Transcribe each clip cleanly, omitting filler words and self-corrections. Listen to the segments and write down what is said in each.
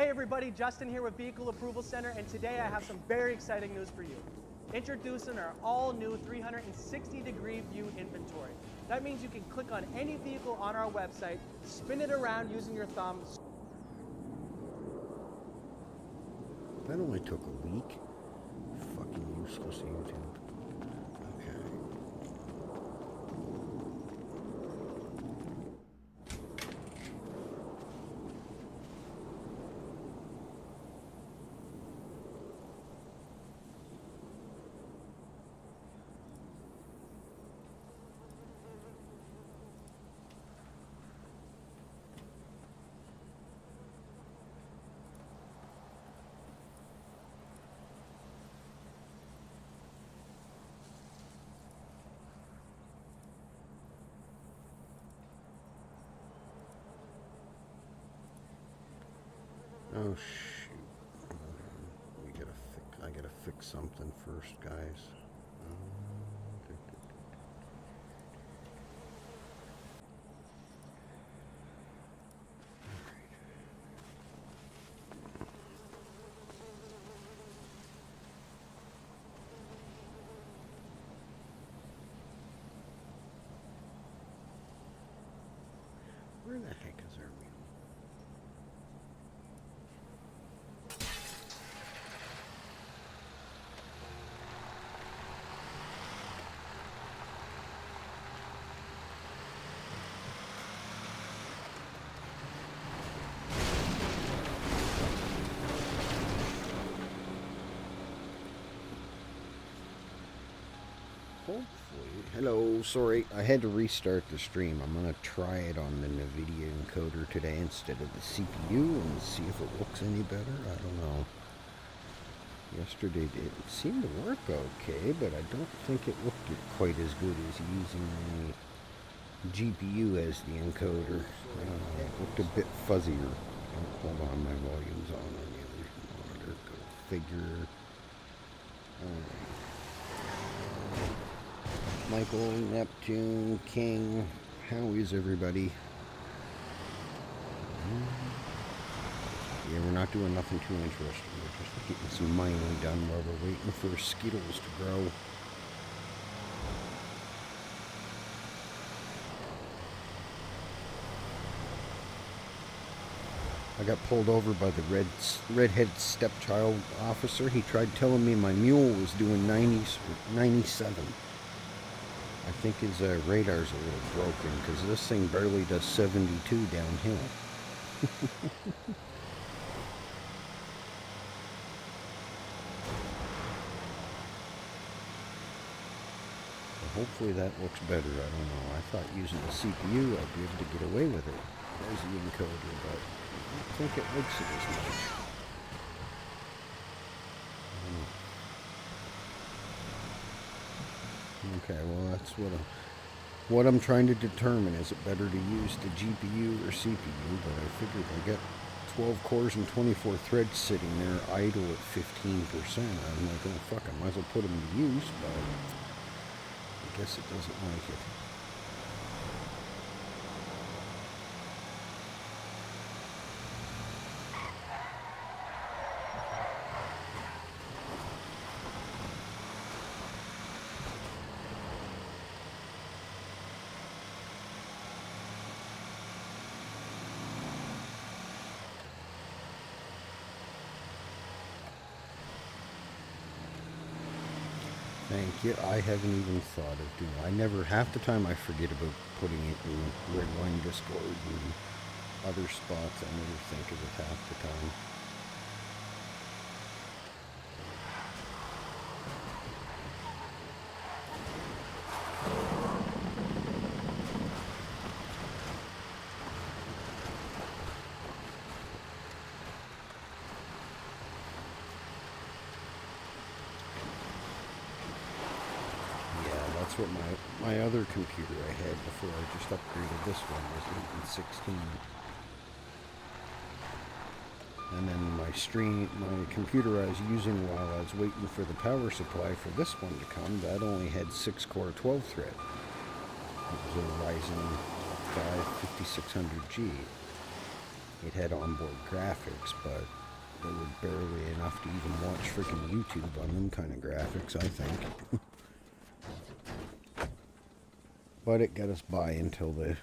Hey everybody, Justin here with Vehicle Approval Center, and today I have some very exciting news for you. Introducing our all-new 360-degree view inventory. That means you can click on any vehicle on our website, spin it around using your thumb. That only took a week. Fucking useless YouTube. Okay. Oh shoot. I gotta fix something first, guys. Where the heck is our wheel? Hopefully. Hello, sorry, I had to restart the stream. I'm gonna try it on the NVIDIA encoder today instead of the CPU and see if it looks any better. I don't know. Yesterday it seemed to work okay, but I don't think it looked quite as good as using the GPU as the encoder. It looked a bit fuzzier. Oh, hold on, my volume's on the other monitor. Go figure. Michael, Neptune, King, how is everybody? Yeah, we're not doing nothing too interesting. We're just getting some mining done while we're waiting for Skittles to grow. I got pulled over by the redhead stepchild officer. He tried telling me my mule was doing 97. I think his radar's a little broken because this thing barely does 72 downhill. Hopefully that looks better. I don't know. I thought using the CPU I'd be able to get away with it. There's the encoder, but I don't think it likes it as much. Okay, well that's what I'm trying to determine. Is it better to use the GPU or CPU? But I figured I got 12 cores and 24 threads sitting there idle at 15%. I'm like, oh fuck, I might as well put them to use, but I guess it doesn't like it. Thank you. I haven't even thought of doing it. Half the time I forget about putting it in RedLine Discord and other spots. I never think of it half the time. That's what my other computer I had before I just upgraded this one was 16. And then my computer I was using while I was waiting for the power supply for this one to come, that only had 6 core 12 thread. It was a Ryzen 5 5600G. it had onboard graphics, but they were barely enough to even watch freaking YouTube on them kind of graphics, I think. But it got us by until the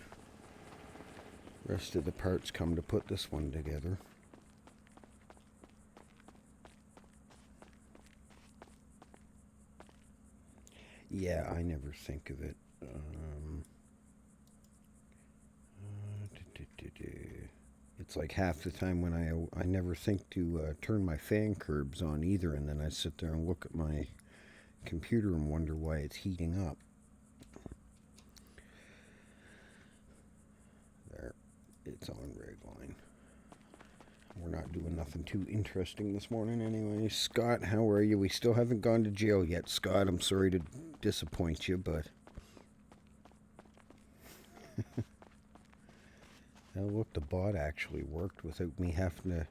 rest of the parts come to put this one together. Yeah, I never think of it. It's like half the time when I never think to turn my fan curbs on either, and then I sit there and look at my computer and wonder why it's heating up. There, it's on RedLine. We're not doing nothing too interesting this morning anyway. Scott, how are you? We still haven't gone to jail yet, Scott. I'm sorry to disappoint you, but... Now look, the bot actually worked without me having to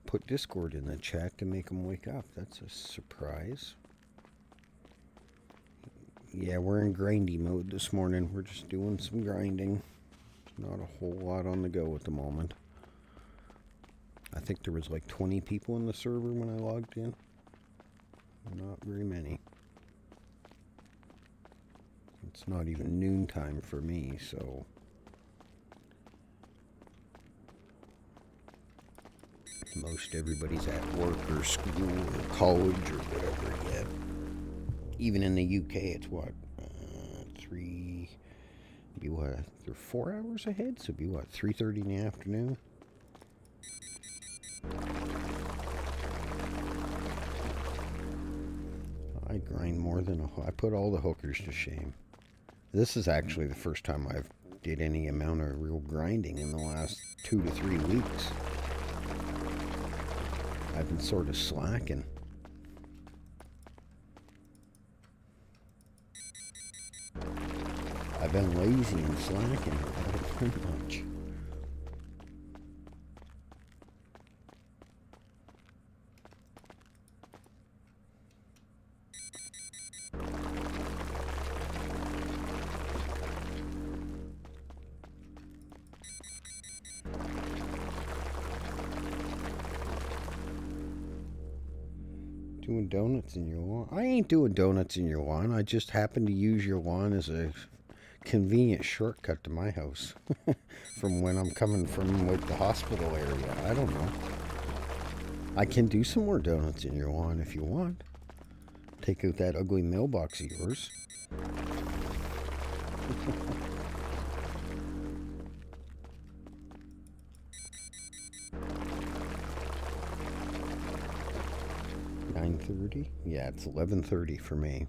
put Discord in the chat to make them wake up. That's a surprise. Yeah, we're in grindy mode this morning. We're just doing some grinding. Not a whole lot on the go at the moment. I think there was like 20 people in the server when I logged in. Not very many. It's not even noontime for me, so... Most everybody's at work or school or college or whatever yet. Even in the UK, it's what? They're 4 hours ahead? So it'd be what, 3:30 in the afternoon? I grind more than I put all the hookers to shame. This is actually the first time I've did any amount of real grinding in the last 2 to 3 weeks. I've been sort of slacking. I've been lazy and slacking. I haven't done much. Doing donuts in your lawn? I ain't doing donuts in your lawn. I just happen to use your lawn as a convenient shortcut to my house from when I'm coming from like the hospital area. I don't know. I can do some more donuts in your lawn if you want. Take out that ugly mailbox of yours. $9:30? Yeah, it's 11:30 for me.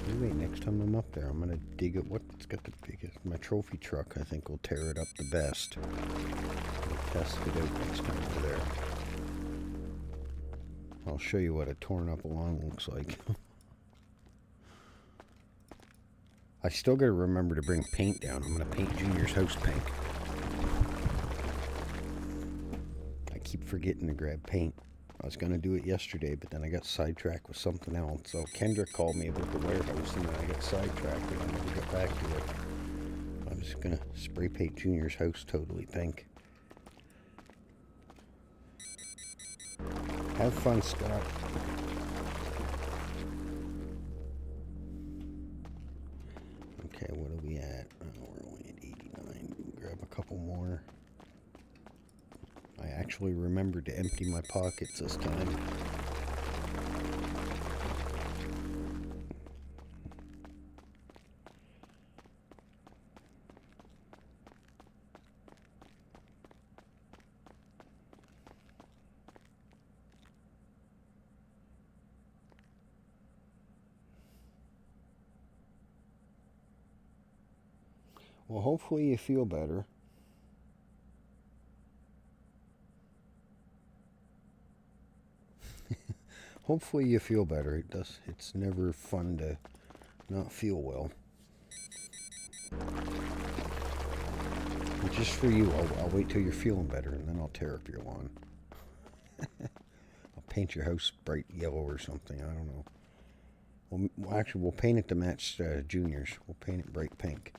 Anyway, next time I'm up there, I'm gonna dig at what's got the biggest. My trophy truck, I think, will tear it up the best. We'll test it out next time we're there. I'll show you what a torn up lawn looks like. I still gotta remember to bring paint down. I'm gonna paint Junior's house pink. I keep forgetting to grab paint. I was gonna do it yesterday, but then I got sidetracked with something else. So Kendra called me about the warehouse, and then I got sidetracked, and I never got back to it. I'm just gonna spray paint Junior's house totally pink. Have fun, Scott. Okay, what are we at? Oh, we're only at 89. Grab a couple more. I actually remembered to empty my pockets this time. Well, hopefully you feel better. Hopefully you feel better. It's never fun to not feel well. And just for you, I'll wait till you're feeling better, and then I'll tear up your lawn. I'll paint your house bright yellow or something. I don't know. Actually, we'll paint it to match Junior's. We'll paint it bright pink.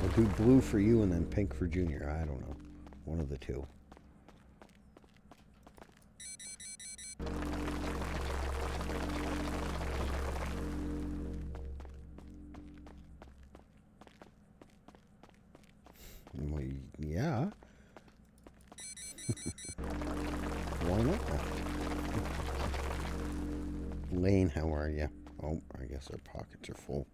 We'll do blue for you and then pink for Junior. I don't know. One of the two. Well, yeah. Why not? Lane, how are you? Oh, I guess our pockets are full.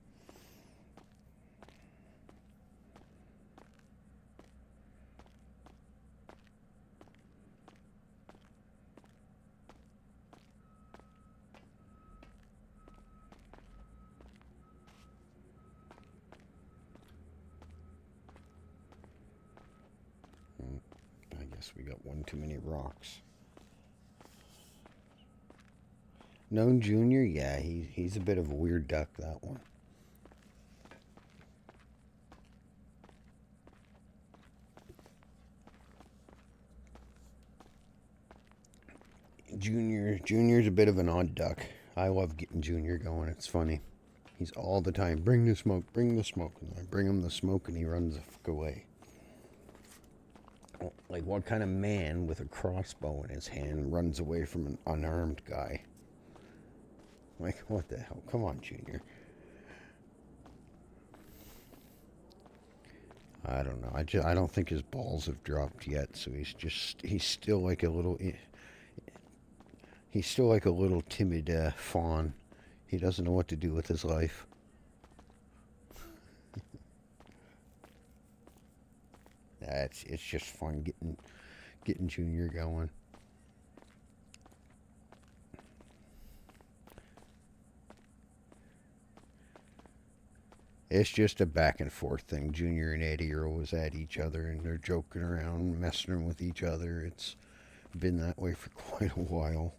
I guess we got one too many rocks. Known Junior? Yeah, he's a bit of a weird duck, that one. Junior's a bit of an odd duck. I love getting Junior going. It's funny. He's all the time, bring the smoke, bring the smoke. And I bring him the smoke and he runs the fuck away. Like, what kind of man with a crossbow in his hand runs away from an unarmed guy? Like, what the hell? Come on, Junior. I don't know. I don't think his balls have dropped yet, so he's still like a little timid fawn. He doesn't know what to do with his life. It's just fun getting Junior going. It's just a back and forth thing. Junior and Eddie are always at each other and they're joking around, messing with each other. It's been that way for quite a while.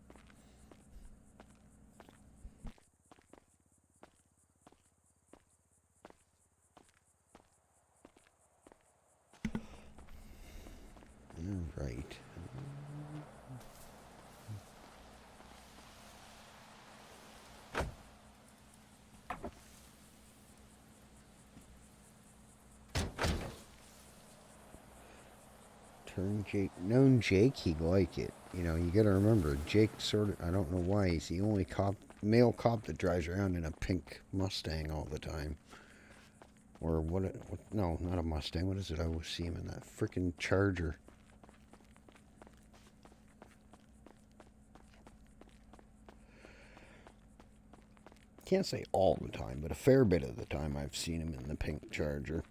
All right. Turn Jake. Known Jake, he'd like it. You know, you gotta remember, Jake sort of, I don't know why, he's the only male cop that drives around in a pink Mustang all the time. Or what no, not a Mustang. What is it? I always see him in that freaking Charger. Can't say all the time, but a fair bit of the time I've seen him in the pink Charger.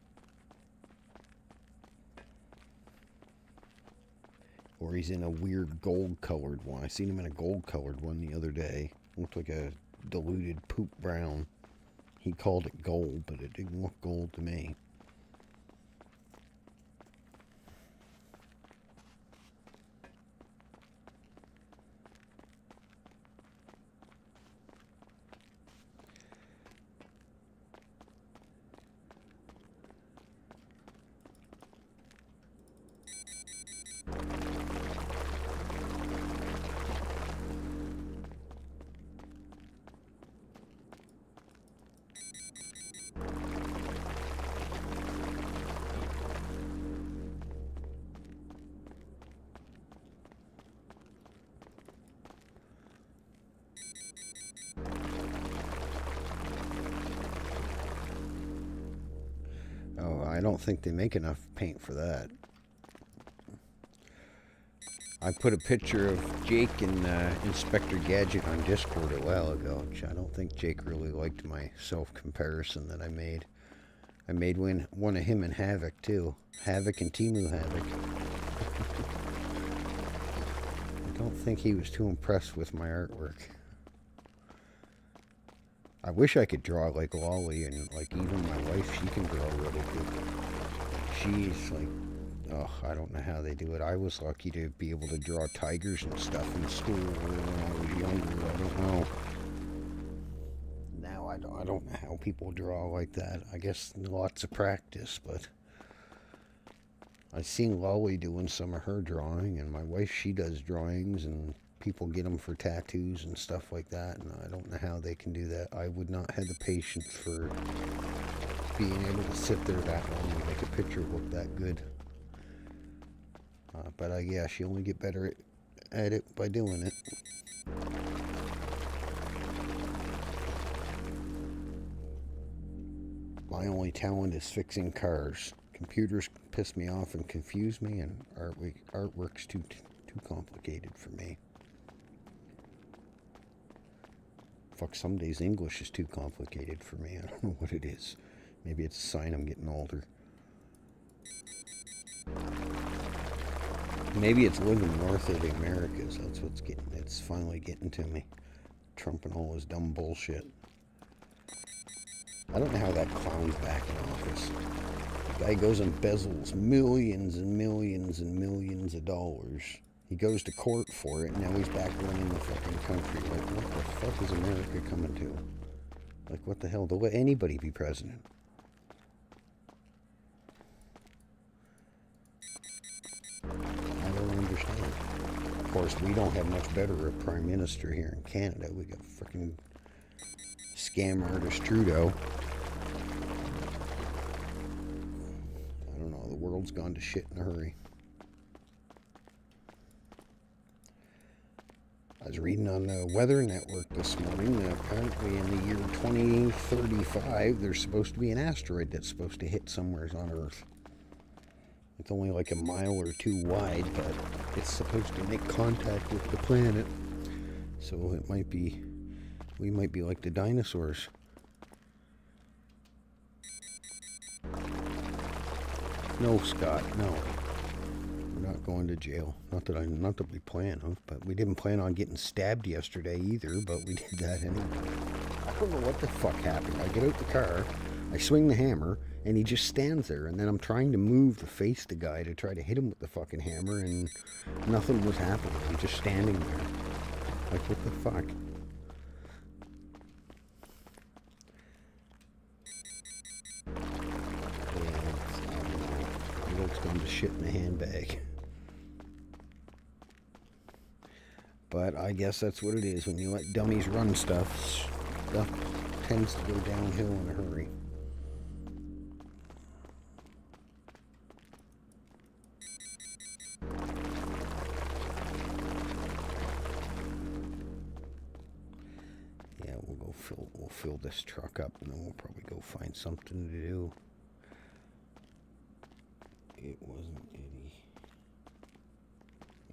Or he's in a weird gold-colored one. I seen him in a gold-colored one the other day. Looked like a diluted poop brown. He called it gold, but it didn't look gold to me. Oh, I don't think they make enough paint for that. I put a picture of Jake and Inspector Gadget on Discord a while ago. I don't think Jake really liked my self-comparison that I made. I made one of him and Havoc, too. Havoc and Timu Havoc. I don't think he was too impressed with my artwork. I wish I could draw like Lolly, and like even my wife, she can draw really good. She's like, oh, I don't know how they do it. I was lucky to be able to draw tigers and stuff in school when I was younger. I don't know. Now I don't know how people draw like that. I guess lots of practice, but I seen Lolly doing some of her drawing, and my wife, she does drawings, and people get them for tattoos and stuff like that, and I don't know how they can do that. I would not have the patience for being able to sit there that long and make a picture look that good. But I guess you only get better at it by doing it. My only talent is fixing cars. Computers piss me off and confuse me, and artwork's too complicated for me. Fuck, some days English is too complicated for me. I don't know what it is. Maybe it's a sign I'm getting older. Maybe it's living north of the Americas. That's what's getting. It's finally getting to me. Trump and all his dumb bullshit. I don't know how that clown's back in office. The guy goes and embezzles millions and millions and millions of dollars. He goes to court for it, and now he's back running the fucking country. Like, what the fuck is America coming to? Like, what the hell? They'll let anybody be president. I don't understand. Of course, we don't have much better a prime minister here in Canada. We got freaking scam artist Trudeau. I don't know. The world's gone to shit in a hurry. I was reading on the Weather Network this morning that apparently in the year 2035 there's supposed to be an asteroid that's supposed to hit somewhere on Earth. It's only like a mile or two wide, but it's supposed to make contact with the planet. So it might be, we might be like the dinosaurs. No, Scott, no. We're not going to jail. Not that we plan on, but we didn't plan on getting stabbed yesterday either, but we did that anyway. I don't know what the fuck happened. I get out the car, I swing the hammer, and he just stands there, and then I'm trying to move to face the guy to try to hit him with the fucking hammer, and nothing was happening. He's just standing there. Like, what the fuck? Yeah, looks gone to shit in a handbag. But I guess that's what it is. When you let dummies run stuff tends to go downhill in a hurry. Yeah, we'll fill this truck up, and then we'll probably go find something to do. It wasn't Eddie.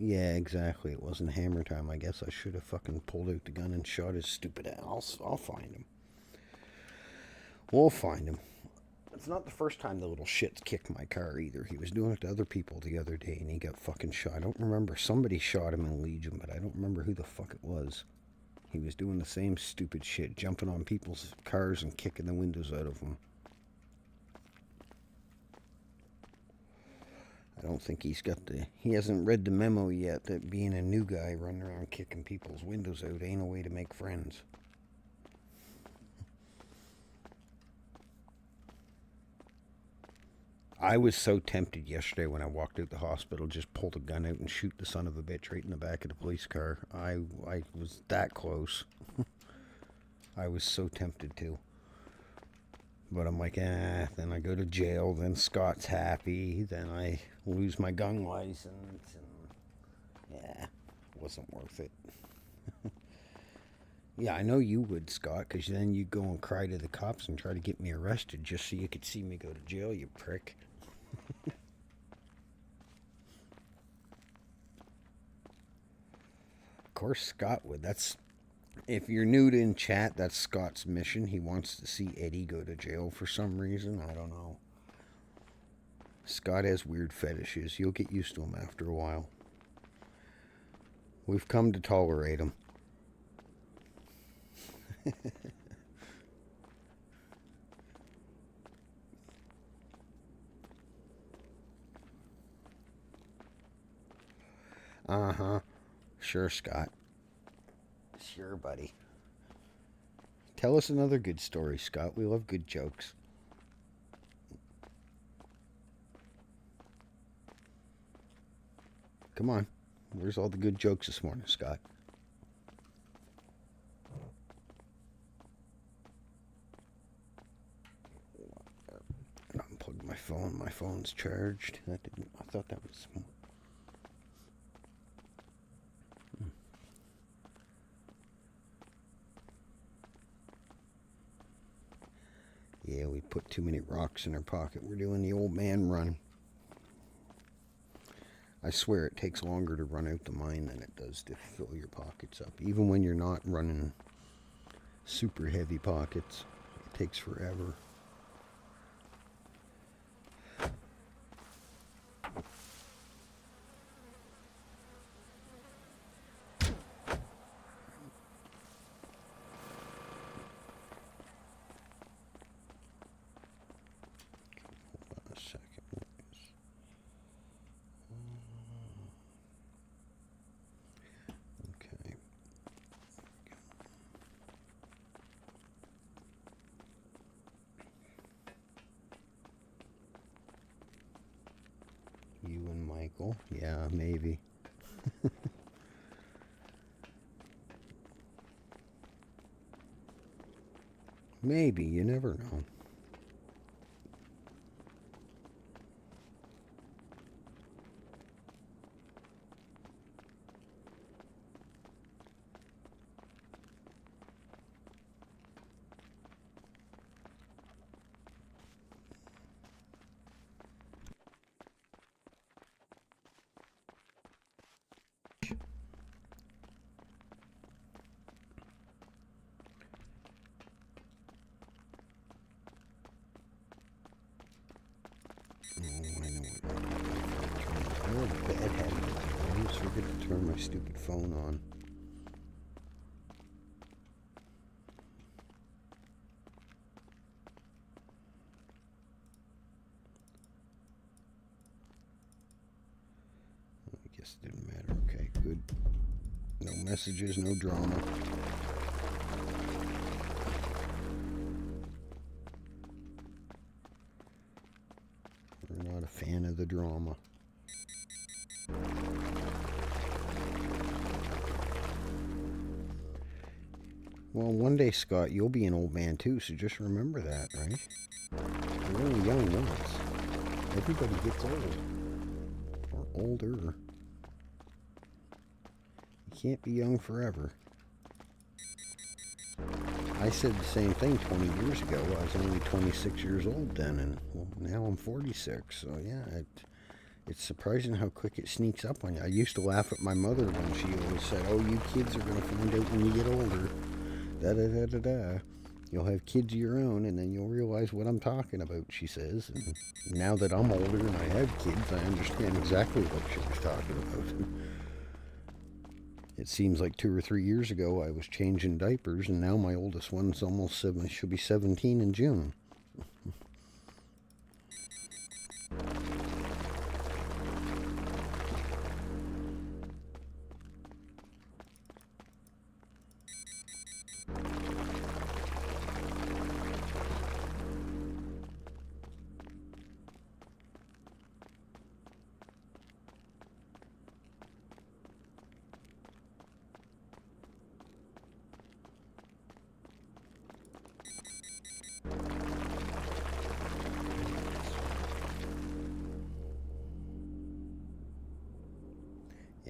Yeah, exactly. It wasn't hammer time. I guess I should have fucking pulled out the gun and shot his stupid ass. I'll find him. We'll find him. It's not the first time the little shit's kicked my car either. He was doing it to other people the other day, and he got fucking shot. I don't remember. Somebody shot him in Legion, but I don't remember who the fuck it was. He was doing the same stupid shit, jumping on people's cars and kicking the windows out of them. I don't think he hasn't read the memo yet that being a new guy running around kicking people's windows out ain't a way to make friends. I was so tempted yesterday when I walked out the hospital, just pull the gun out and shoot the son of a bitch right in the back of the police car. I was that close. I was so tempted to. But I'm like, then I go to jail, then Scott's happy, then I lose my gun license, and yeah, it wasn't worth it. Yeah, I know you would, Scott, because then you'd go and cry to the cops and try to get me arrested just so you could see me go to jail, you prick. Of course Scott would. If you're new to in chat, that's Scott's mission. He wants to see Eddie go to jail for some reason. I don't know. Scott has weird fetishes. You'll get used to him after a while. We've come to tolerate him. Uh-huh. Sure, Scott. Sure, buddy. Tell us another good story, Scott. We love good jokes. Come on. Where's all the good jokes this morning, Scott? I unplugged my phone. My phone's charged. That didn't. I thought that was. Yeah, we put too many rocks in our pocket. We're doing the old man run. I swear it takes longer to run out the mine than it does to fill your pockets up. Even when you're not running super heavy pockets, it takes forever. You and Michael? Yeah, maybe. Maybe, you never know. Turn my stupid phone on. I guess it didn't matter. Okay, good. No messages, no drama. We're not a fan of the drama. Well, one day, Scott, you'll be an old man too, so just remember that, right? You're only young once. Everybody gets old. Or older. You can't be young forever. I said the same thing 20 years ago. I was only 26 years old then, and well, now I'm 46, so yeah, it's surprising how quick it sneaks up on you. I used to laugh at my mother when she always said, oh, you kids are going to find out when you get older. Da-da-da-da-da. You'll have kids of your own, and then you'll realize what I'm talking about, she says. And now that I'm older and I have kids, I understand exactly what she was talking about. It seems like 2 or 3 years ago I was changing diapers, and now my oldest one's almost 7. She'll be 17 in June.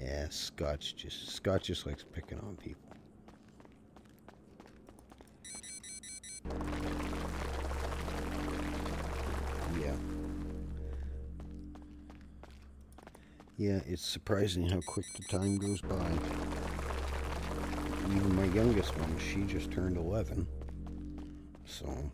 Yeah, Scott just likes picking on people. Yeah. Yeah, it's surprising how quick the time goes by. Even my youngest one, she just turned 11. So...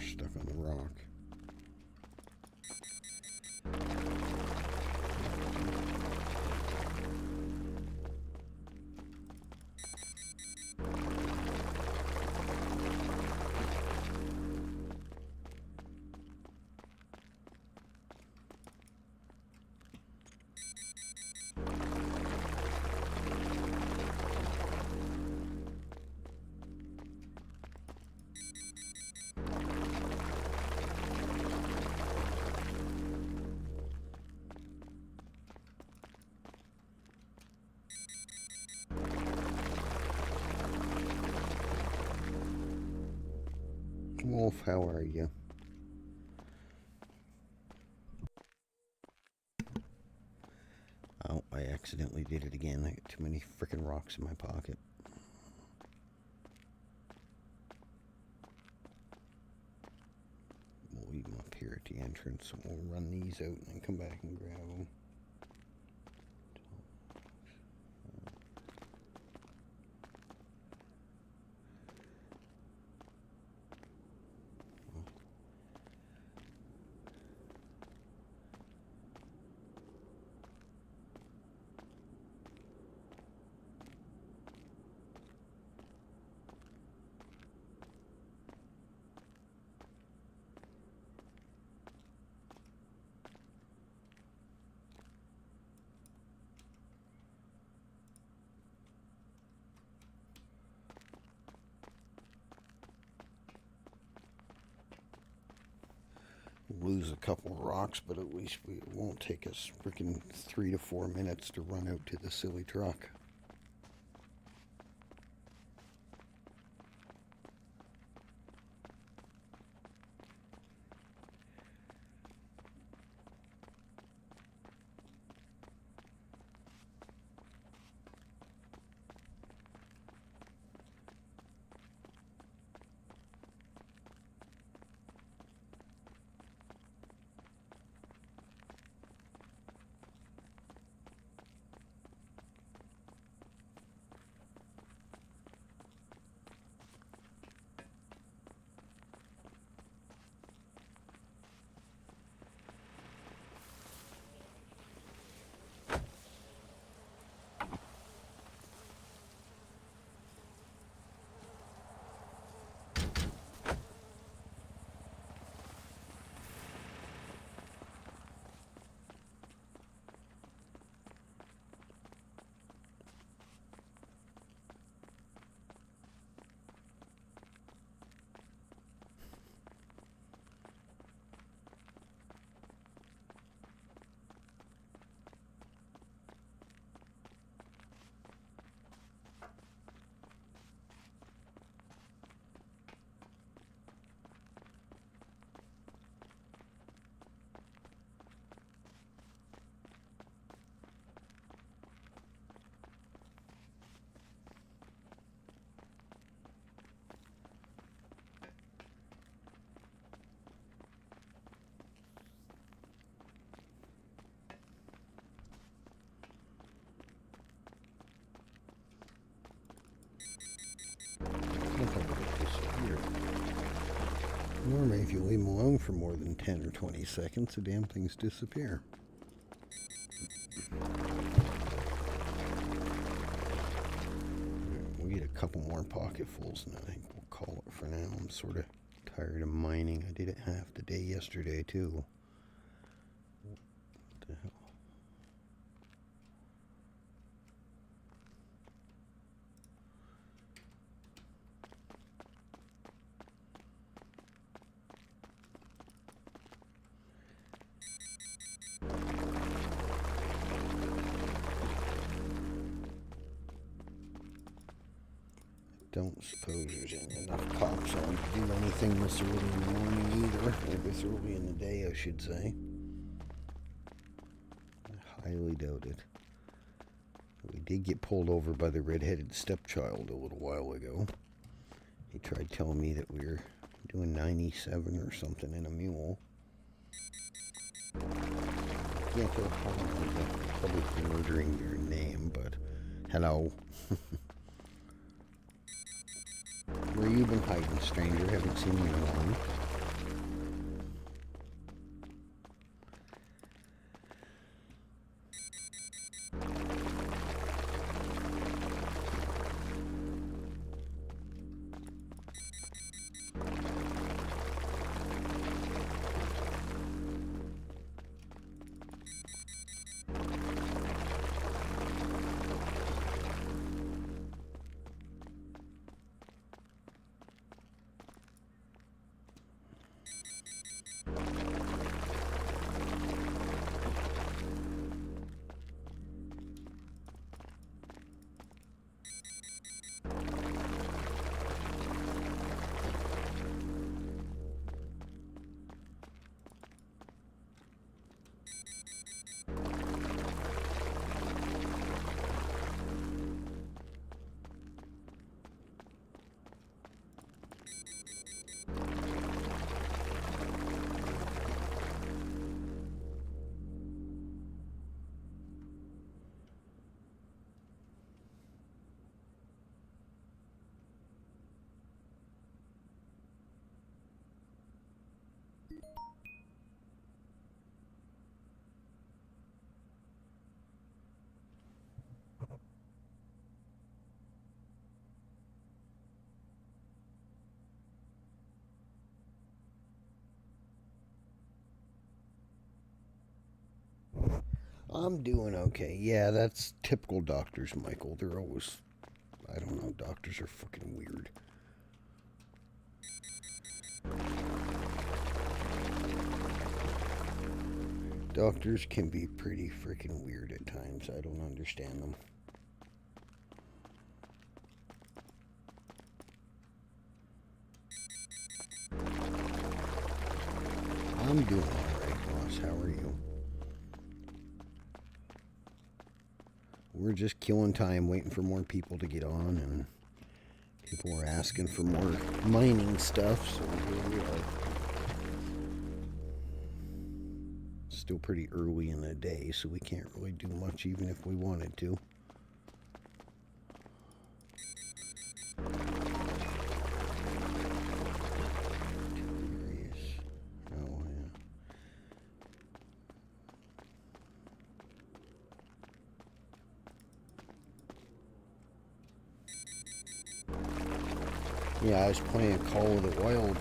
stuck on the rock. Wolf, how are you? Oh, I accidentally did it again. I got too many frickin' rocks in my pocket. We'll leave them up here at the entrance, and we'll run these out and then come back and grab them. Lose a couple of rocks, but at least it won't take us freaking 3 to 4 minutes to run out to the silly truck. Normally, if you leave them alone for more than 10 or 20 seconds, the damn things disappear. We get a couple more pocketfuls, and I think we'll call it for now. I'm sort of tired of mining. I did it half the day yesterday, too. What the hell? Don't suppose there's enough cops on to do anything this early in the morning either, or this early in the day, I should say. I highly doubt it. We did get pulled over by the red-headed stepchild a little while ago. He tried telling me that we were doing 97 or something in a mule. Yeah, feel probably murdering your name, but hello. Where you been hiding, stranger? Haven't seen you in a while. I'm doing okay. Yeah, that's typical doctors, Michael. They're always, I don't know, doctors are fucking weird. Doctors can be pretty freaking weird at times. I don't understand them. I'm doing alright, boss. How are you? We're just killing time, waiting for more people to get on, and people are asking for more mining stuff, so here we are. Still pretty early in the day, so we can't really do much even if we wanted to. Oh, yeah, I was playing Call of the Wild,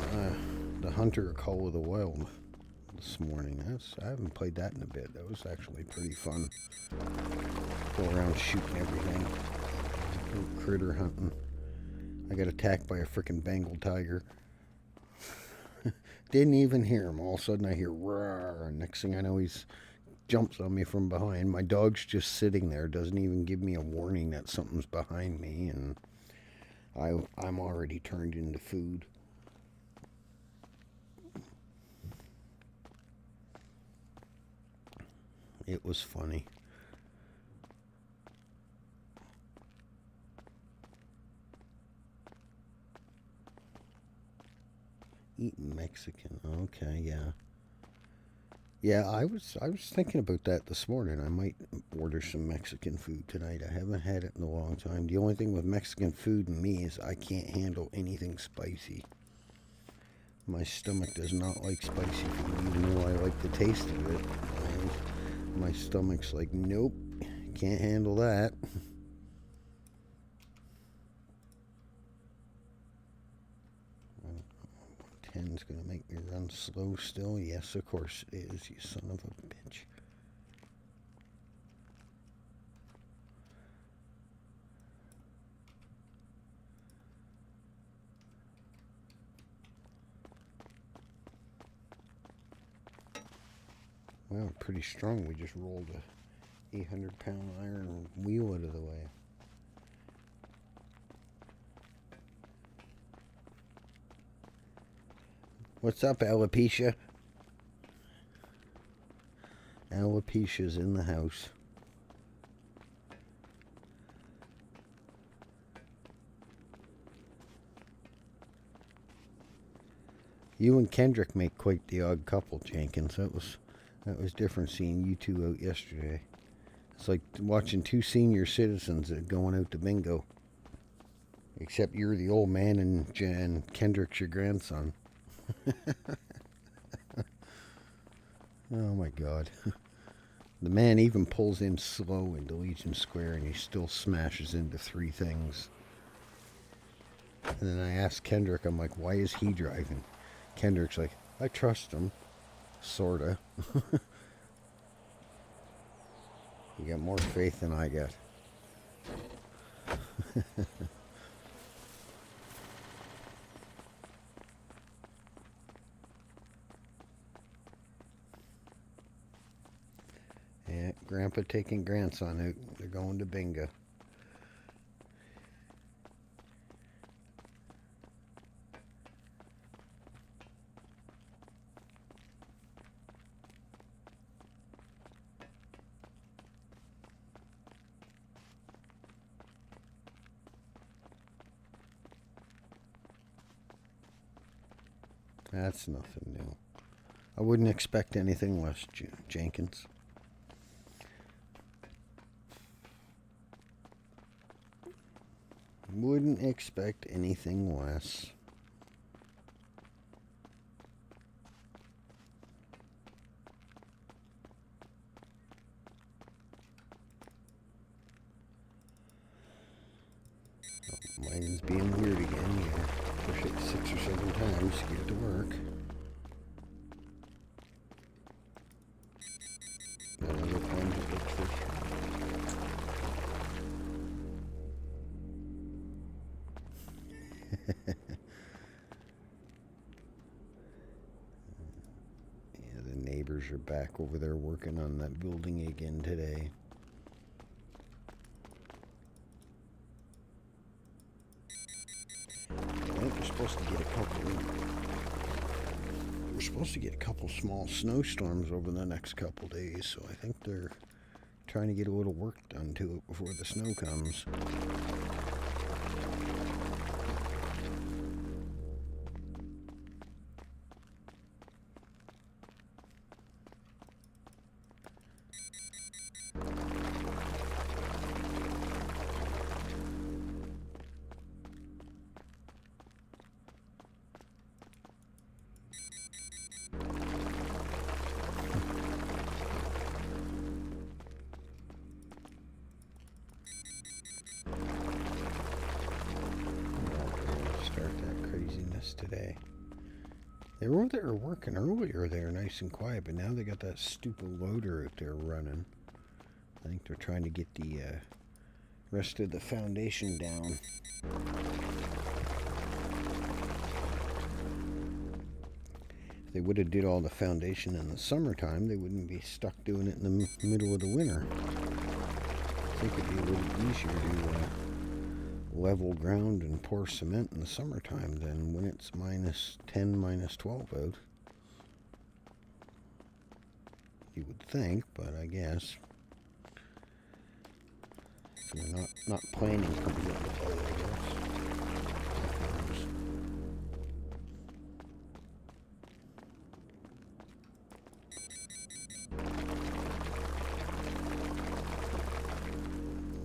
the Hunter Call of the Wild this morning. I haven't played that in a bit. That was actually pretty fun. Go around shooting everything. Critter hunting. I got attacked by a frickin' Bengal tiger. Didn't even hear him. All of a sudden I hear roar, and next thing I know he's jumps on me from behind. My dog's just sitting there, doesn't even give me a warning that something's behind me, and I'm already turned into food. It was funny. Eating Mexican. Okay, yeah. Yeah, I was thinking about that this morning. I might order some Mexican food tonight. I haven't had it in a long time. The only thing with Mexican food and me is I can't handle anything spicy. My stomach does not like spicy food, even though I like the taste of it. My stomach's like, nope, can't handle that. Ten's gonna make me run slow still. Yes, of course it is, you son of a bitch. Well, pretty strong. We just rolled a 800-pound iron wheel out of the way. What's up, Alopecia? Alopecia's in the house. You and Kendrick make quite the odd couple, Jenkins. That was different seeing you two out yesterday. It's like watching two senior citizens going out to bingo. Except you're the old man and Kendrick's your grandson. Oh my God. The man even pulls in slow into Legion Square and he still smashes into 3 things. And then I asked Kendrick, I'm like, why is he driving? Kendrick's like, I trust him. Sorta. You got more faith than I got. Yeah, Grandpa taking grandson out. They're going to bingo. That's nothing new. I wouldn't expect anything less, Jenkins. Wouldn't expect anything less. Oh, mine's being weird again. You push it 6 or 7 times to get it to work. Another time to look for. Yeah, the neighbors are back over there working on that building again today. I think we're supposed to get a couple. We're supposed to get a couple small snowstorms over the next couple days, so I think they're trying to get a little work done to it before the snow comes. Start that craziness today. They were there working earlier. They were nice and quiet, but now they got that stupid loader out there running. I think they're trying to get the rest of the foundation down. If they would have did all the foundation in the summertime, they wouldn't be stuck doing it in the middle of the winter. I think it'd be a little easier to level ground and pour cement in the summertime than when it's -10, -12 out. You would think, but I guess. So we're not planning pretty good with that, I guess.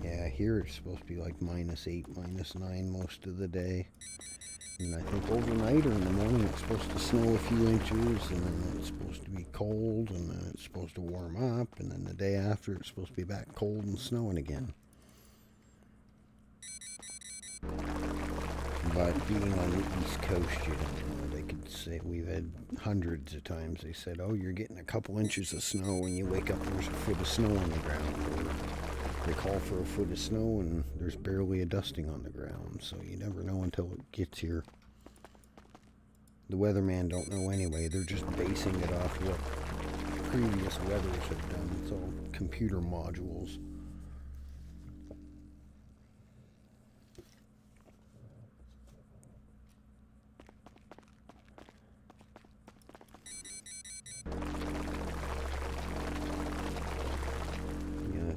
Yeah, here it's supposed to be like -8, -9 most of the day. And I think overnight or in the morning it's supposed to snow a few inches, and then it's supposed to be cold, and then it's supposed to warm up, and then the day after it's supposed to be back cold and snowing again. But being on the East Coast, you don't know. They could say, we've had hundreds of times, they said, oh, you're getting a couple inches of snow, when you wake up there's a foot of snow on the ground. Or they call for a foot of snow and there's barely a dusting on the ground, so you never know until it gets here. The weatherman don't know anyway. They're just basing it off what previous weathers have done. It's all computer modules.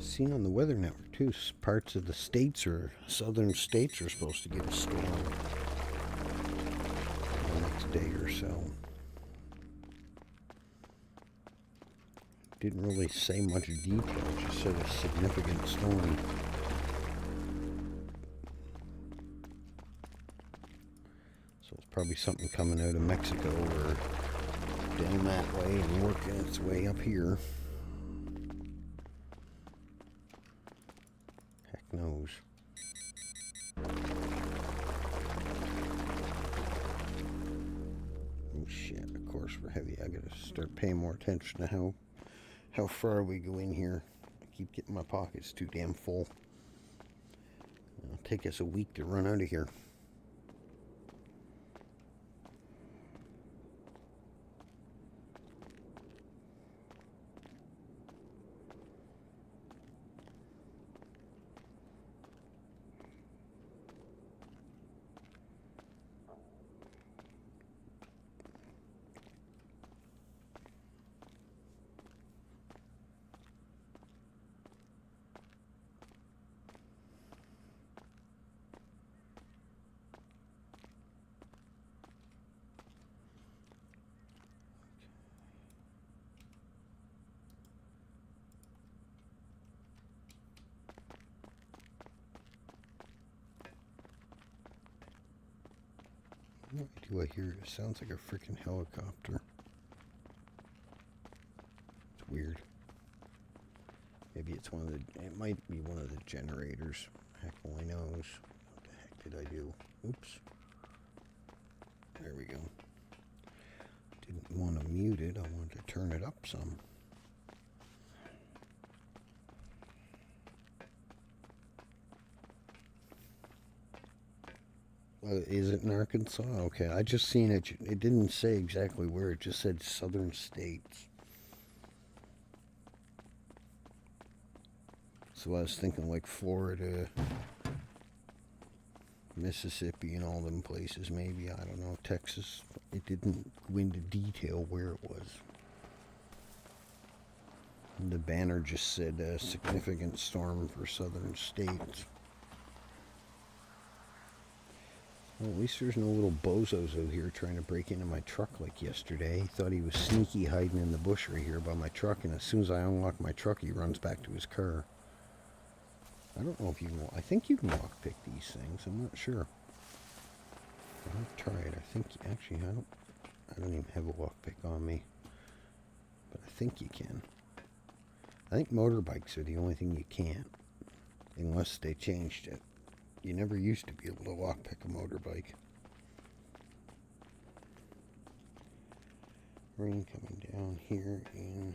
Seen on the Weather Network too, parts of the states or southern states are supposed to get a storm the next day or so. Didn't really say much detail, just said a significant storm. So it's probably something coming out of Mexico or down that way and working its way up here. Knows. Oh shit, of course we're heavy. I gotta start paying more attention to how far we go in here. I keep getting my pockets too damn full. It'll take us a week to run out of here. What do I hear? It sounds like a freaking helicopter. It's weird. Maybe it's one of the... It might be one of the generators. Heck only knows. What the heck did I do? Oops. There we go. Didn't want to mute it. I wanted to turn it up some. Is it in Arkansas? Okay, I just seen it. It didn't say exactly where. It just said southern states. So I was thinking like Florida, Mississippi, and all them places. Maybe, I don't know, Texas. It didn't go into detail where it was. And the banner just said a significant storm for southern states. Well, at least there's no little bozos out here trying to break into my truck like yesterday. He thought he was sneaky hiding in the bush right here by my truck, and as soon as I unlock my truck, he runs back to his car. I don't know if you can... I think you can lockpick these things. I'm not sure. I'll try it. I think... Actually, I don't even have a lockpick on me. But I think you can. I think motorbikes are the only thing you can't. Unless they changed it. You never used to be able to lockpick a motorbike. Rain coming down here in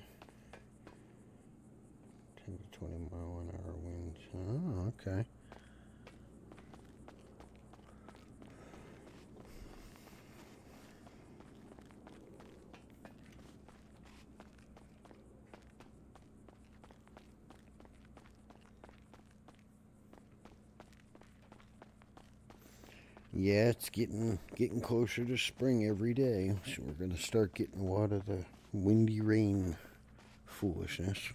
10 to 20 mile an hour winds. Oh, okay. Yeah, it's getting closer to spring every day, so we're gonna start getting a lot of the windy rain foolishness.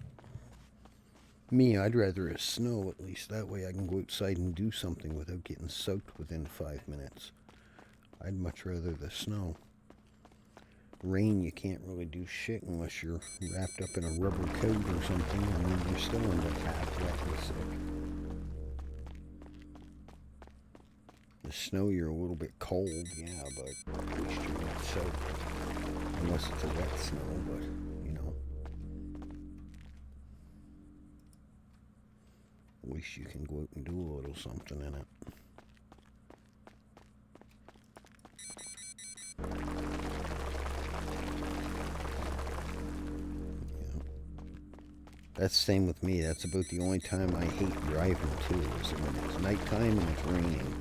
Me, I'd rather it snow, at least that way I can go outside and do something without getting soaked within 5 minutes. I'd much rather the snow. Rain, you can't really do shit unless you're wrapped up in a rubber coat or something, and then you're still end up half wet and sick. The snow, you're a little bit cold, yeah, but at least you're not soaked. Unless it's a wet snow, but, you know. At least you can go out and do a little something in it. Yeah. That's the same with me. That's about the only time I hate driving, too, is when it's nighttime and it's raining.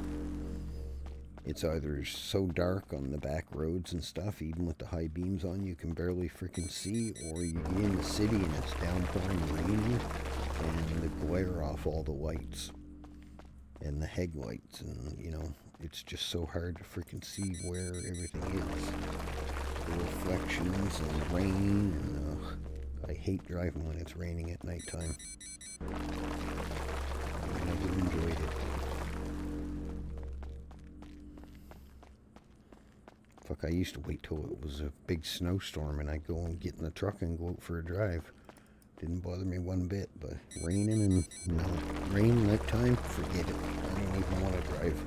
It's either so dark on the back roads and stuff, even with the high beams on, you can barely freaking see, or you get in the city and it's downpouring and raining, and the glare off all the lights and the headlights, and, you know, it's just so hard to freaking see where everything is. The reflections and the rain, and I hate driving when it's raining at nighttime. I never enjoyed it. Fuck, I used to wait till it was a big snowstorm and I'd go and get in the truck and go out for a drive. Didn't bother me one bit, but raining and no, rain nighttime, forget it. I don't even want to drive.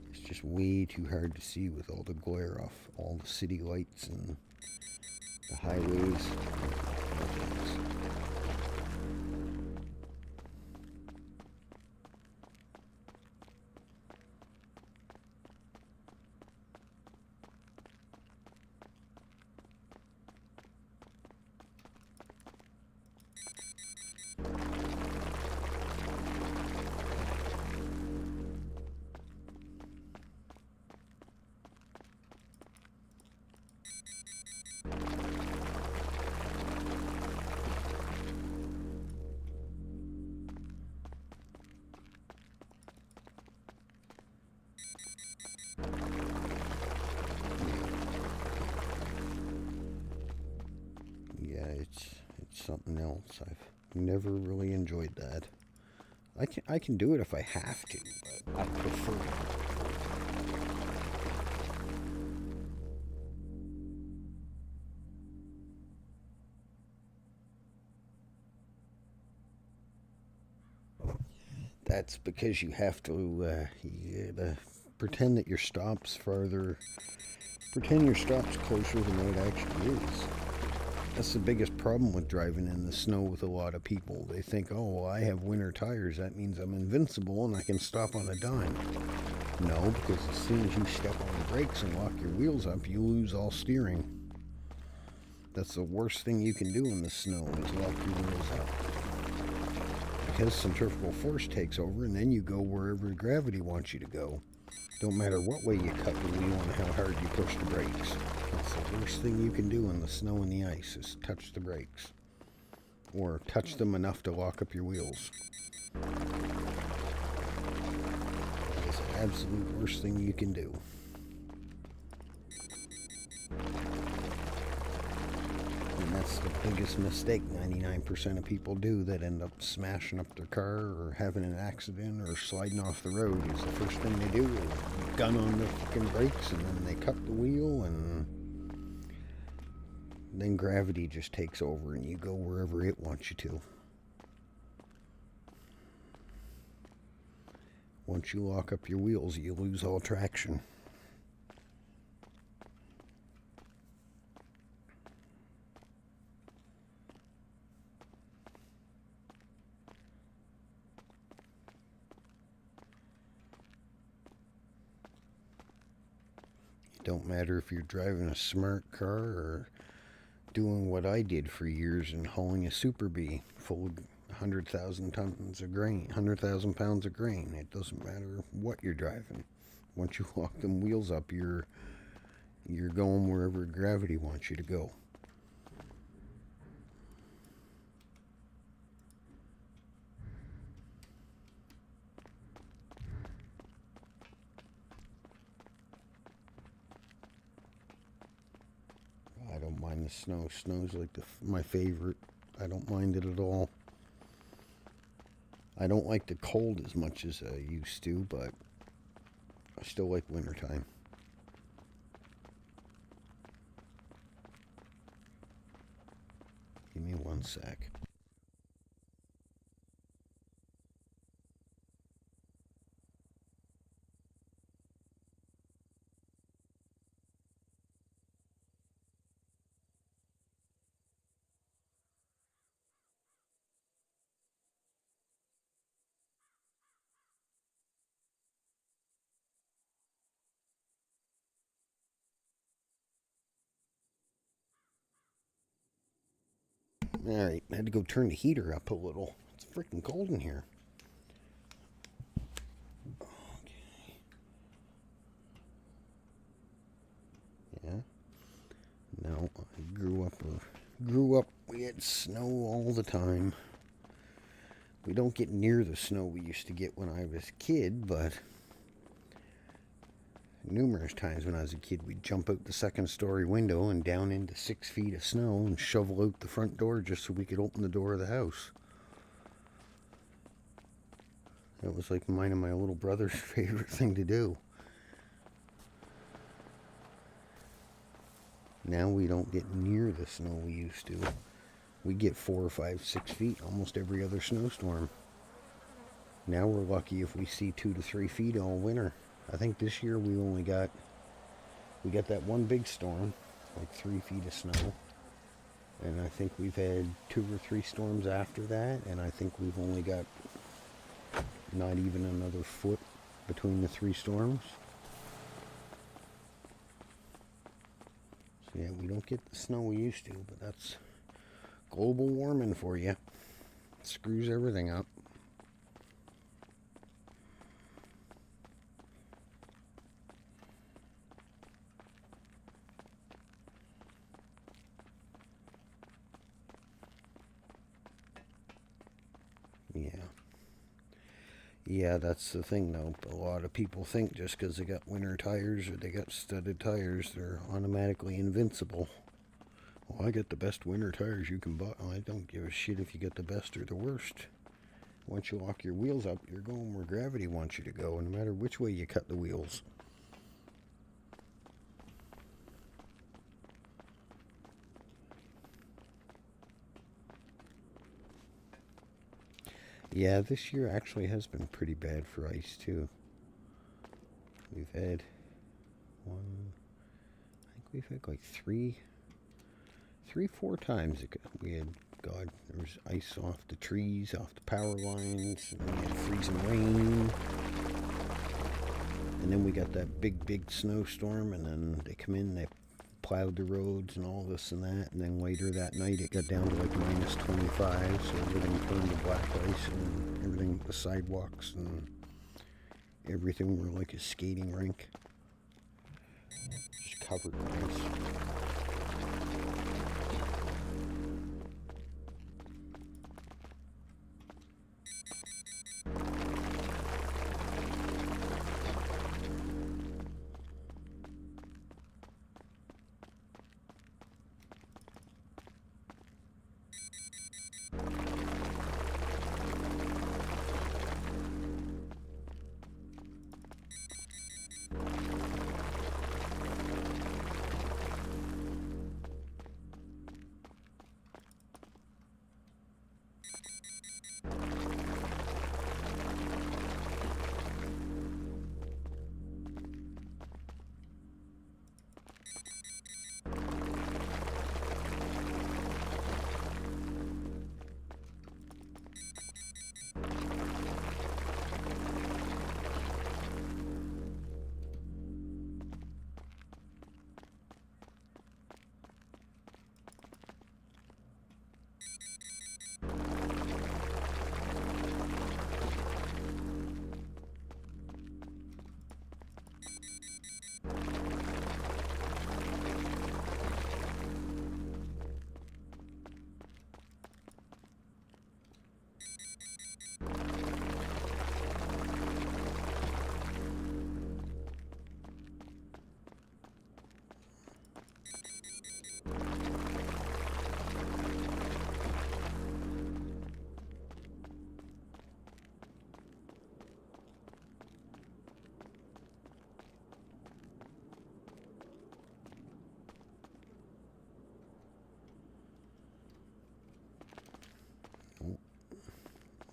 It's just way too hard to see with all the glare off all the city lights and the highways. It's something else. I've never really enjoyed that. I can do it if I have to, but I prefer it. That's because you have to, you gotta pretend that your stop's farther. Pretend your stop's closer than what it actually is. That's the biggest problem with driving in the snow with a lot of people. They think, oh, well, I have winter tires. That means I'm invincible and I can stop on a dime. No, because as soon as you step on the brakes and lock your wheels up, you lose all steering. That's the worst thing you can do in the snow, is lock your wheels up. Because centrifugal force takes over, and then you go wherever gravity wants you to go. Don't matter what way you cut the wheel and how hard you push the brakes. That's the worst thing you can do in the snow and the ice, is touch the brakes. Or touch them enough to lock up your wheels. That is the absolute worst thing you can do. And that's the biggest mistake 99% of people do that end up smashing up their car or having an accident or sliding off the road. Is the first thing they do is gun on the fucking brakes, and then they cut the wheel, and then gravity just takes over and you go wherever it wants you to. Once you lock up your wheels, you lose all traction. It don't matter if you're driving a smart car or doing what I did for years and hauling a Super Bee full of 100,000 tons of grain, 100,000 pounds of grain. It doesn't matter what you're driving. Once you lock them wheels up, you're going wherever gravity wants you to go. I don't mind the snow. Snow's like my favorite. I don't mind it at all. I don't like the cold as much as I used to, but I still like wintertime. Give me one sec. Alright, I had to go turn the heater up a little. It's freaking cold in here. Okay. Yeah. No, I grew up, we had snow all the time. We don't get near the snow we used to get when I was a kid, but numerous times when I was a kid, we'd jump out the second story window and down into 6 feet of snow and shovel out the front door just so we could open the door of the house. That was like mine and my little brother's favorite thing to do. Now we don't get near the snow we used to. We get 4 or 5, 6 feet almost every other snowstorm. Now we're lucky if we see 2 to 3 feet all winter. I think this year we got that one big storm, like 3 feet of snow. And I think we've had 2 or 3 storms after that, and I think we've only got not even another foot between the 3 storms. So yeah, we don't get the snow we used to, but that's global warming for you. It screws everything up. Yeah, that's the thing though. A lot of people think just because they got winter tires or they got studded tires, they're automatically invincible. Well, I got the best winter tires you can buy. I don't give a shit if you get the best or the worst. Once you lock your wheels up, you're going where gravity wants you to go, no matter which way you cut the wheels. Yeah, this year actually has been pretty bad for ice too. We've had one, I think we've had like three, 4 times we had, God, there was ice off the trees, off the power lines, and we had freezing rain. And then we got that big snowstorm, and then they come in, they plowed the roads and all this and that, and then later that night it got down to like minus 25, so everything turned to black ice, and everything, the sidewalks and everything were like a skating rink, just covered in ice.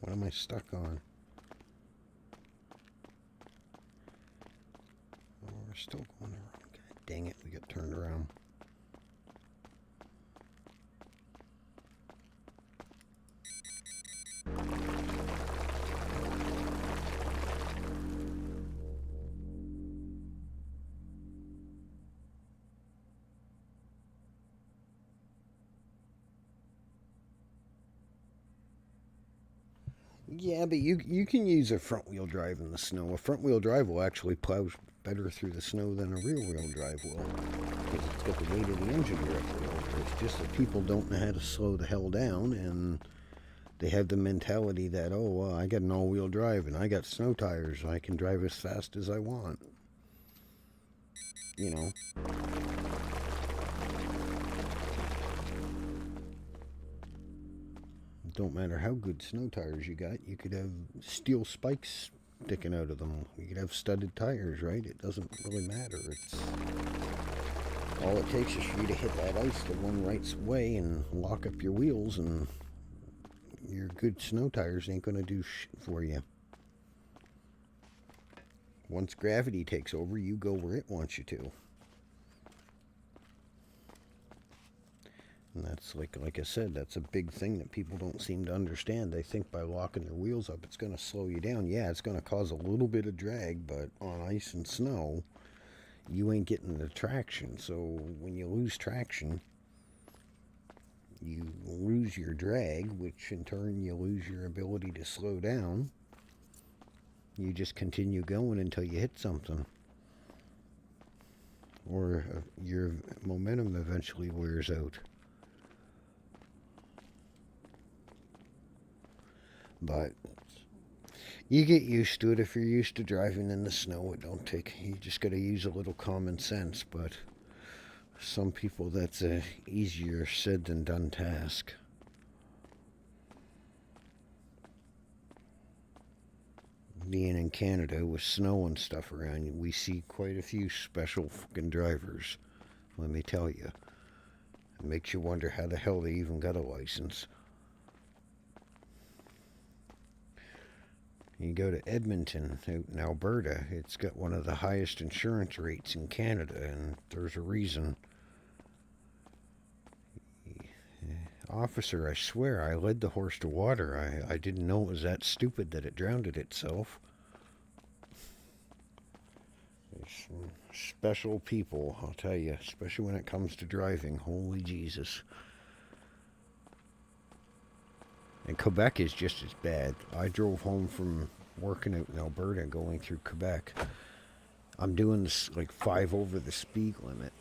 What am I stuck on? Oh, we're still going around. God dang it, we got turned around. Yeah, but you can use a front-wheel drive in the snow. A front-wheel drive will actually plow better through the snow than a rear-wheel drive will, because it's got the weight of the engine directly over it. It's just that people don't know how to slow the hell down, and they have the mentality that, oh, well, I got an all-wheel drive and I got snow tires, so I can drive as fast as I want. You know. Don't matter how good snow tires you got, you could have steel spikes sticking out of them. You could have studded tires, right? It doesn't really matter. It's all it takes is for you to hit that ice the one right way and lock up your wheels, and your good snow tires ain't gonna do shit for you. Once gravity takes over, you go where it wants you to. And that's like I said, that's a big thing that people don't seem to understand. They think by locking their wheels up, it's going to slow you down. Yeah, it's going to cause a little bit of drag, but on ice and snow, you ain't getting the traction. So when you lose traction, you lose your drag, which in turn you lose your ability to slow down. You just continue going until you hit something. Or your momentum eventually wears out. But you get used to it. If you're used to driving in the snow, it don't take, you just got to use a little common sense. But some people, that's a easier said than done task. Being in Canada with snow and stuff around, we see quite a few special fucking drivers, let me tell you. It makes you wonder how the hell they even got a license. You go to Edmonton out in Alberta, it's got one of the highest insurance rates in Canada, and there's a reason. Officer, I swear, I led the horse to water. I didn't know it was that stupid that it drowned itself. There's some special people, I'll tell you, especially when it comes to driving. Holy Jesus. And Quebec is just as bad. I drove home from working out in Alberta and going through Quebec. I'm doing this like 5 over the speed limit.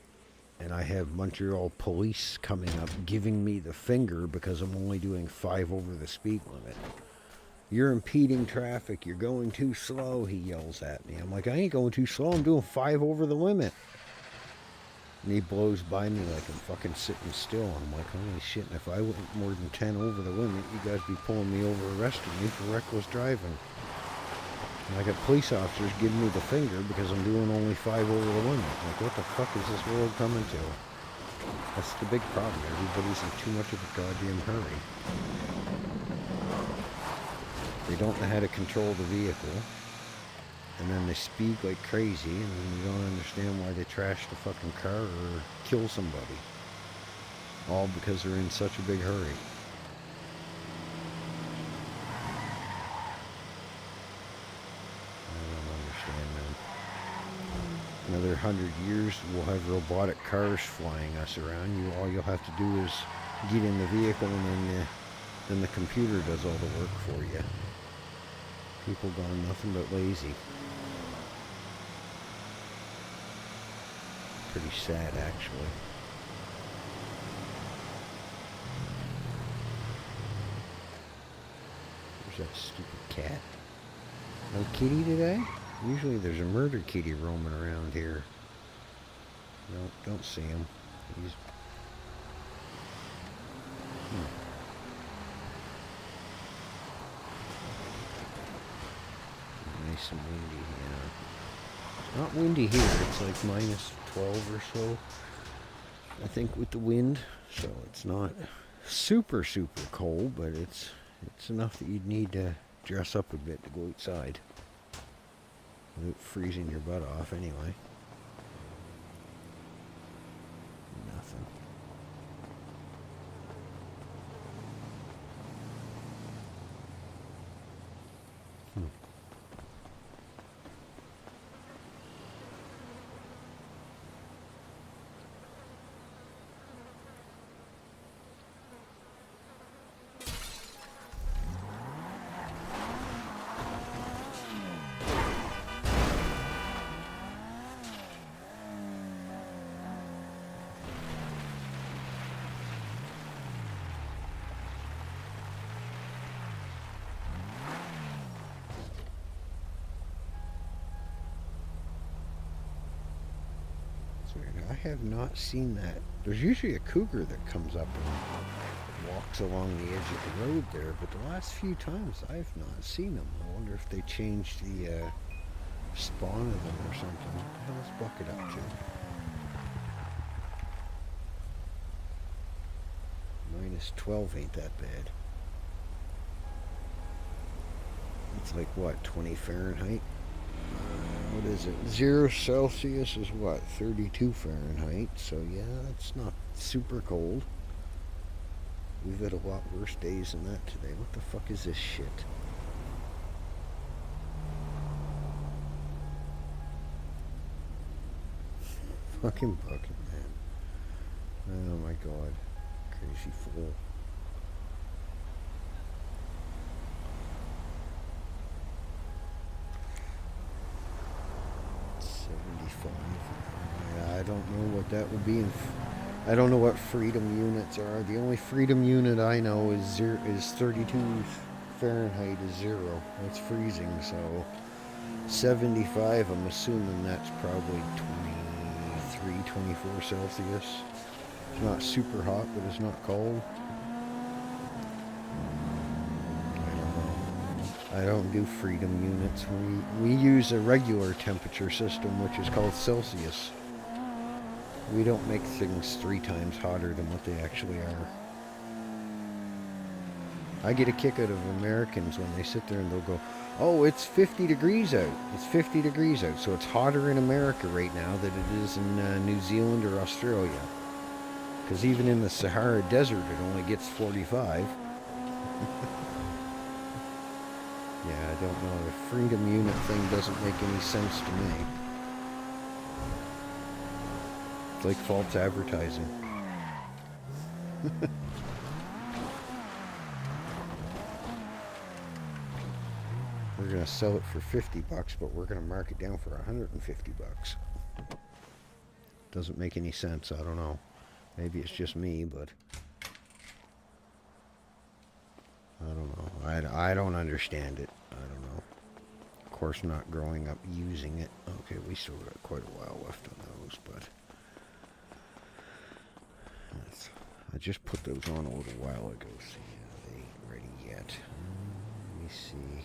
And I have Montreal police coming up giving me the finger because I'm only doing 5 over the speed limit. You're impeding traffic. You're going too slow, he yells at me. I'm like, I ain't going too slow. I'm doing 5 over the limit. And he blows by me like I'm fucking sitting still. I'm like, holy shit, and if I went more than 10 over the limit, you guys be pulling me over, arresting me for reckless driving. And I got police officers giving me the finger because I'm doing only 5 over the limit. Like, what the fuck is this world coming to? That's the big problem. Everybody's in too much of a goddamn hurry. They don't know how to control the vehicle. And then they speed like crazy, and you don't understand why they trash the fucking car or kill somebody. All because they're in such a big hurry. Another 100 years, we'll have robotic cars flying us around. All you'll have to do is get in the vehicle, and then the computer does all the work for you. People gone nothing but lazy. Pretty sad, actually. There's that stupid cat. No kitty today? Usually there's a murder kitty roaming around here. No, don't see him. He's... Nice and windy, yeah. It's not windy here. It's like minus 12 or so, I think, with the wind. So it's not super cold, but it's enough that you'd need to dress up a bit to go outside. Without freezing your butt off anyway. Nothing. I have not seen that. There's usually a cougar that comes up and walks along the edge of the road there, but the last few times I've not seen them. I wonder if they changed the spawn of them or something. What the hell is Bucket up to? Minus 12 ain't that bad. It's like, what, 20 Fahrenheit? What is it? 0 Celsius is what? 32 Fahrenheit. So yeah, it's not super cold. We've had a lot worse days than that today. What the fuck is this shit? Fucking Bucket, man. Oh my god. Crazy fool. I don't know what that would be. I don't know what freedom units are. The only freedom unit I know is 32 Fahrenheit is 0. That's freezing. So 75, I'm assuming that's probably 23, 24 Celsius. It's not super hot, but it's not cold. I don't do freedom units. We use a regular temperature system, which is called Celsius. We don't make things 3 times hotter than what they actually are. I get a kick out of Americans when they sit there and they'll go, Oh, it's 50 degrees out. It's 50 degrees out, so it's hotter in America right now than it is in New Zealand or Australia. Because even in the Sahara Desert, it only gets 45. Yeah, I don't know. The freedom unit thing doesn't make any sense to me. It's like false advertising. We're going to sell it for 50 bucks, but we're going to mark it down for 150 bucks. Doesn't make any sense. I don't know. Maybe it's just me, but I don't know. I don't understand it. I don't know. Of course, not growing up using it. Okay, we still got quite a while left on those, but I just put those on a little while ago. See, they ain't ready yet. Let me see.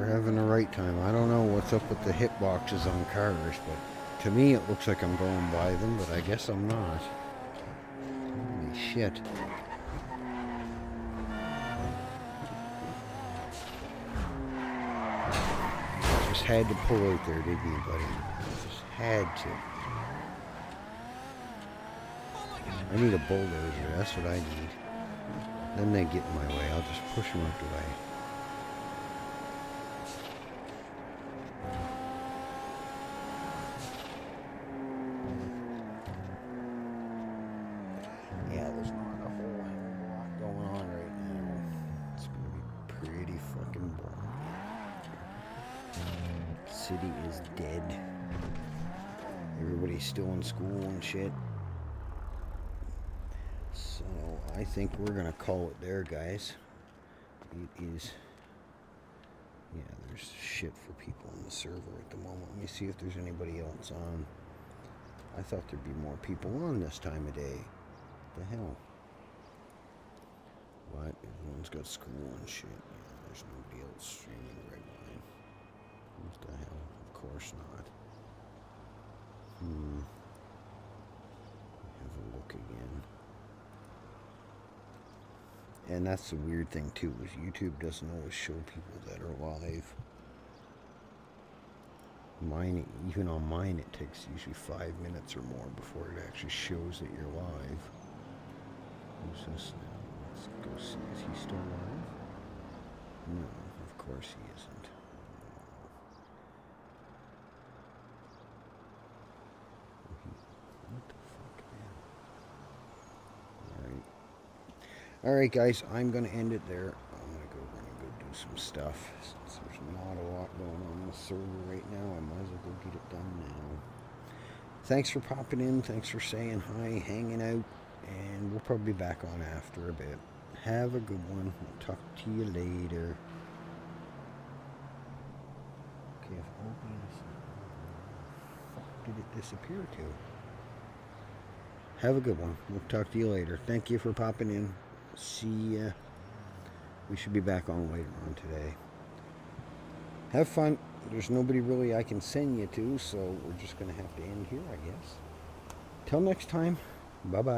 Having the right time. I don't know what's up with the hitboxes on cars, but to me it looks like I'm going by them, but I guess I'm not. Holy shit. Just had to pull out there, didn't you, buddy? Just had to. I need a bulldozer, that's what I need. Then they get in my way, I'll just push them out the way. City is dead. Everybody's still in school and shit. So I think we're gonna call it there, guys. It is. Yeah, there's shit for people on the server at the moment. Let me see if there's anybody else on. I thought there'd be more people on this time of day. What the hell? What? Everyone's got school and shit. Yeah, there's nobody else streaming RedLine. What the hell? Of course not. Have a look again. And that's the weird thing too, is YouTube doesn't always show people that are live. Mine, even on mine, it takes usually 5 minutes or more before it actually shows that you're live. Who's this now? Let's go see. Is he still live? No, of course he isn't. What the fuck, man? Alright, guys, I'm going to end it there. I'm going to go do some stuff, since there's not a lot going on the server right now. I might as well go get it done now. Thanks for popping in. Thanks for saying hi, hanging out. And we'll probably be back on after a bit. Have a good one. I'll talk to you later. Okay, if OBS... fuck did it disappear to? Have a good one. We'll talk to you later. Thank you for popping in. See ya. We should be back on later on today. Have fun. There's nobody really I can send you to, so we're just going to have to end here, I guess. Till next time. Bye-bye.